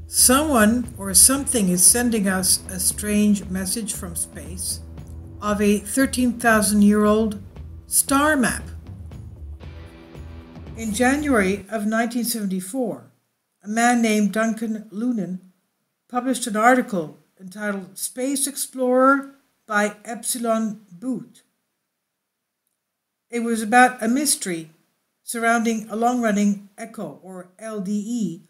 Someone or something is sending us a strange message from space of a 13,000-year-old star map. In January of 1974, a man named Duncan Lunan published an article entitled Space Explorer by Epsilon Boot. It was about a mystery surrounding a long-running echo, or LDE,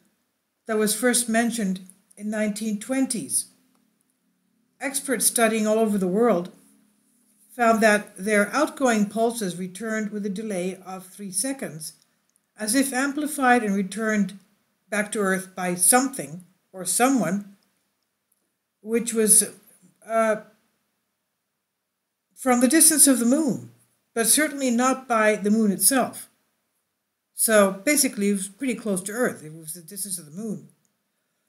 that was first mentioned in 1920s. Experts studying all over the world found that their outgoing pulses returned with a delay of 3 seconds, as if amplified and returned back to Earth by something or someone, which was from the distance of the moon, but certainly not by the moon itself. So basically, it was pretty close to Earth. It was the distance of the moon.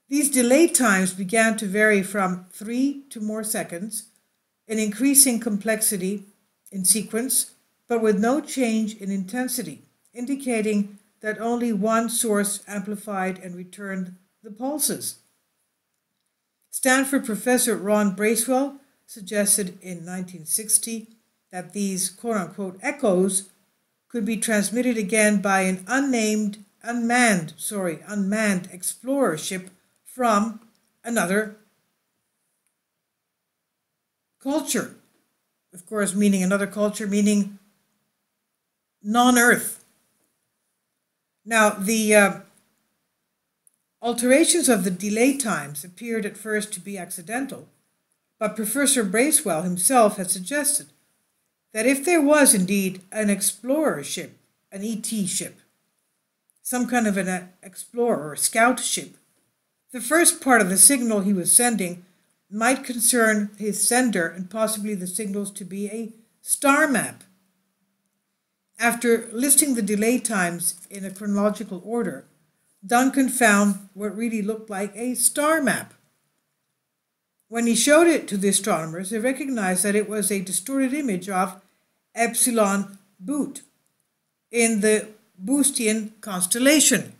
These delay times began to vary from 3 to more seconds, in increasing complexity in sequence, but with no change in intensity, indicating that only one source amplified and returned the pulses. Stanford professor Ron Bracewell suggested in 1960 that these quote-unquote echoes could be transmitted again by an unmanned explorer ship from another culture. Of course, meaning another culture, meaning non-Earth. Now, the alterations of the delay times appeared at first to be accidental, but Professor Bracewell himself had suggested that if there was indeed an explorer ship, an ET ship, some kind of an explorer or scout ship, the first part of the signal he was sending might concern his sender and possibly the signals to be a star map. After listing the delay times in a chronological order, Duncan found what really looked like a star map. When he showed it to the astronomers, they recognized that it was a distorted image of Epsilon Boot in the Bootes constellation,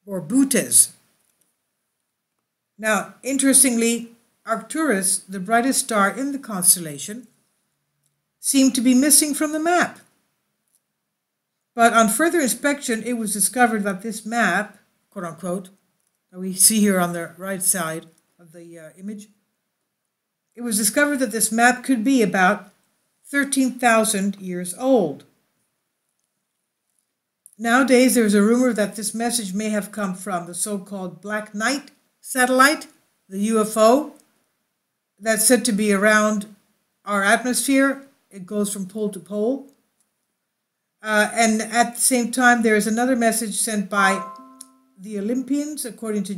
or Bootes. Now, interestingly, Arcturus, the brightest star in the constellation, seemed to be missing from the map. But on further inspection, it was discovered that this map, quote unquote, that we see here on the right side of the image, it was discovered that this map could be about 13,000 years old. Nowadays, there's a rumor that this message may have come from the so-called Black Knight satellite, the UFO, that's said to be around our atmosphere. It goes from pole to pole. And at the same time, there is another message sent by the Olympians, according to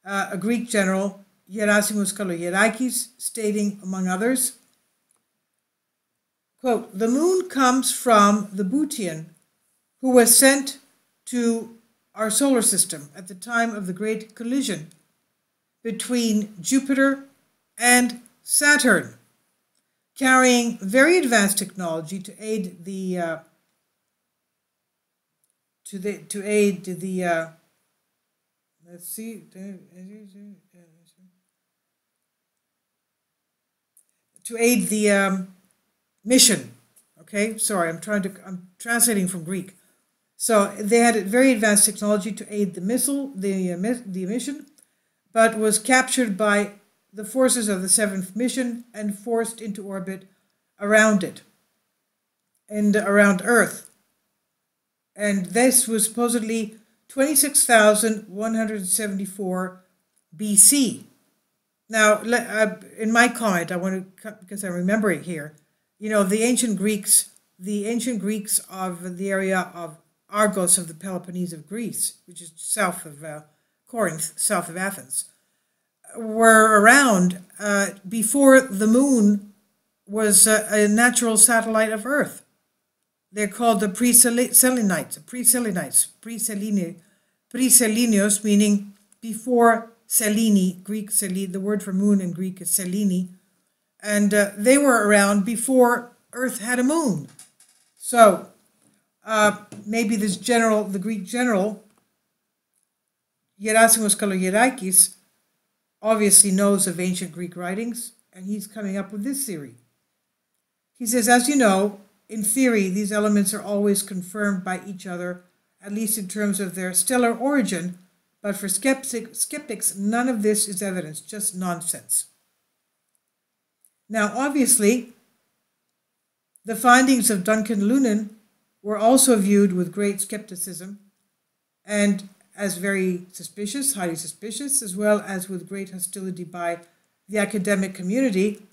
a Greek general, Gerasimos Kalogerakis, stating, among others, quote, "The moon comes from the Bootean, who was sent to our solar system at the time of the great collision between Jupiter and Saturn, carrying very advanced technology to aid the mission." Okay, sorry, I'm translating from Greek. So they had very advanced technology to aid the mission, but was captured by the forces of the 7th mission and forced into orbit around it and around Earth. And this was supposedly 26,174 BC. Now, in my comment, I want to, because I'm remembering here, the ancient Greeks of the area of Argos of the Peloponnese of Greece, which is south of Corinth, south of Athens, were around before the moon was a natural satellite of Earth. They're called the pre-Selenites, pre-Selenios, meaning before Selene, Greek Selene, the word for moon in Greek is Selene, and they were around before Earth had a moon. So maybe the Greek general, Gerasimos Kalogerakis obviously knows of ancient Greek writings, and he's coming up with this theory. He says, as you know, in theory, these elements are always confirmed by each other, at least in terms of their stellar origin, but for skeptics, none of this is evidence, just nonsense. Now, obviously, the findings of Duncan Lunan were also viewed with great skepticism and as very suspicious, highly suspicious, as well as with great hostility by the academic community.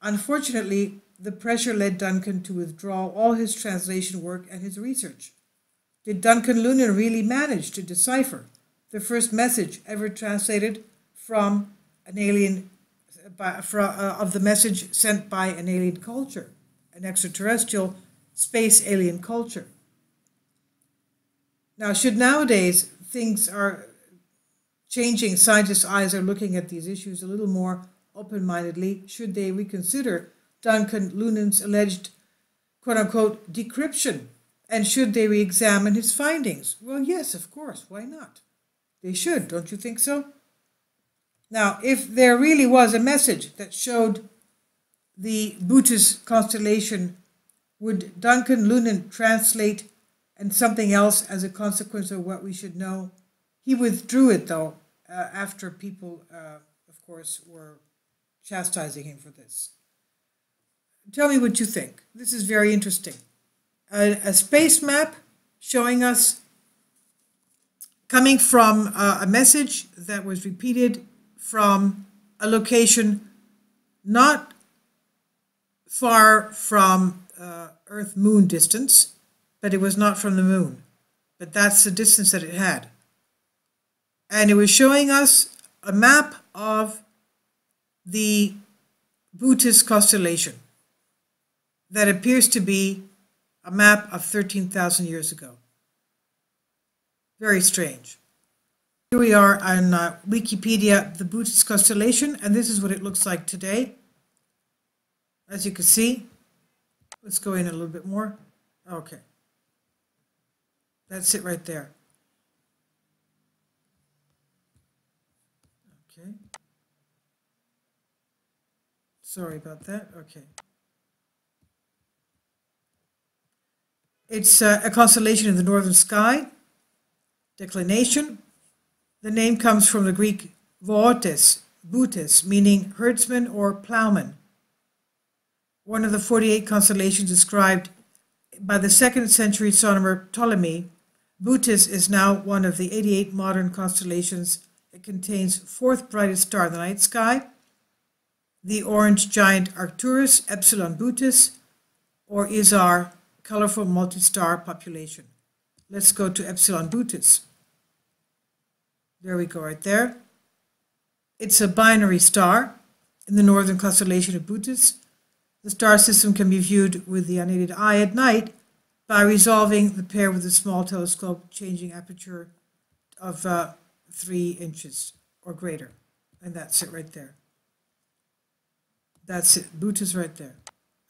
Unfortunately, the pressure led Duncan to withdraw all his translation work and his research. Did Duncan Lunan really manage to decipher the first message ever translated from an alien, of the message sent by an alien culture, an extraterrestrial space alien culture? Now, should nowadays things are changing, scientists' eyes are looking at these issues a little more open-mindedly, should they reconsider Duncan Lunan's alleged, quote-unquote, decryption? And should they re-examine his findings? Well, yes, of course. Why not? They should, don't you think so? Now, if there really was a message that showed the Bootes constellation, would Duncan Lunan translate and something else as a consequence of what we should know? He withdrew it, though, after people, of course, were chastising him for this. Tell me what you think. This is very interesting. A space map showing us, coming from a message that was repeated from a location not far from Earth-Moon distance, but it was not from the moon. But that's the distance that it had. And it was showing us a map of the Bootes constellation that appears to be a map of 13,000 years ago. Very strange. Here we are on Wikipedia, the Bootes constellation, and this is what it looks like today. As you can see, let's go in a little bit more. Okay. That's it right there. Okay. Sorry about that. Okay. It's a constellation in the northern sky, declination. The name comes from the Greek Bootes, meaning herdsman or plowman. One of the 48 constellations described by the 2nd century astronomer Ptolemy, Bootes is now one of the 88 modern constellations. It contains 4th brightest star in the night sky, the orange giant Arcturus, Epsilon Bootes, or Isar, colorful multi-star population. Let's go to Epsilon Bootes. There we go right there. It's a binary star in the northern constellation of Bootes. The star system can be viewed with the unaided eye at night by resolving the pair with a small telescope, changing aperture of 3 inches or greater. And that's it right there. That's it. Bootes right there.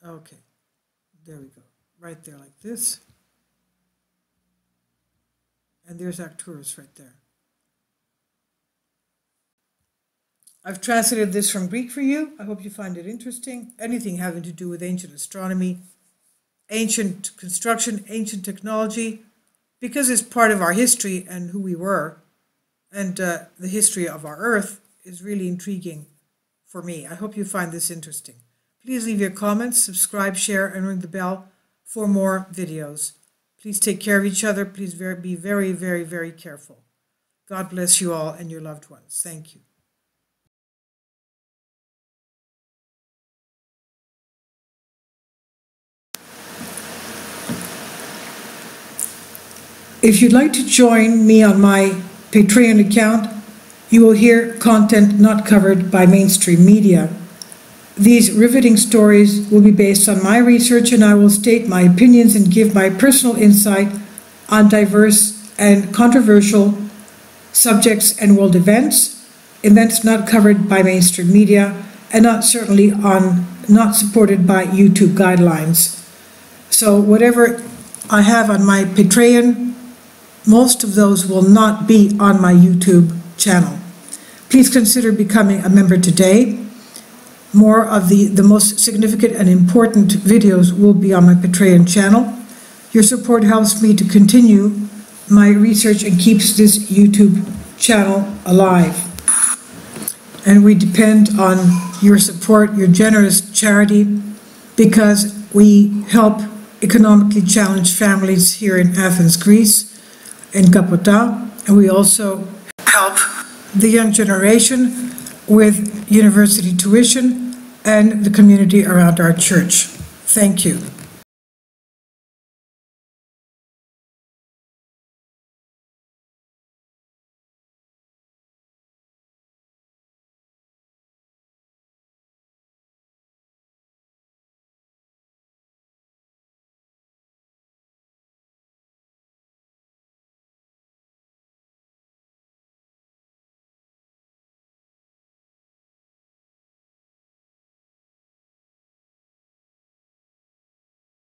Okay. There we go. Right there like this. And there's Arcturus right there. I've translated this from Greek for you. I hope you find it interesting. Anything having to do with ancient astronomy, ancient construction, ancient technology, because it's part of our history and who we were, and the history of our Earth is really intriguing for me. I hope you find this interesting. Please leave your comments, subscribe, share, and ring the bell for more videos. Please take care of each other. Please be very, very, very careful. God bless you all and your loved ones. Thank you. If you'd like to join me on my Patreon account, you will hear content not covered by mainstream media. These riveting stories will be based on my research, and I will state my opinions and give my personal insight on diverse and controversial subjects and world events not covered by mainstream media, and not supported by YouTube guidelines. So whatever I have on my Patreon, most of those will not be on my YouTube channel. Please consider becoming a member today. More of the most significant and important videos will be on my Patreon channel. Your support helps me to continue my research and keeps this YouTube channel alive. And we depend on your support, your generous charity, because we help economically challenged families here in Athens, Greece, in Kapota, and we also help the young generation with university tuition and the community around our church. Thank you.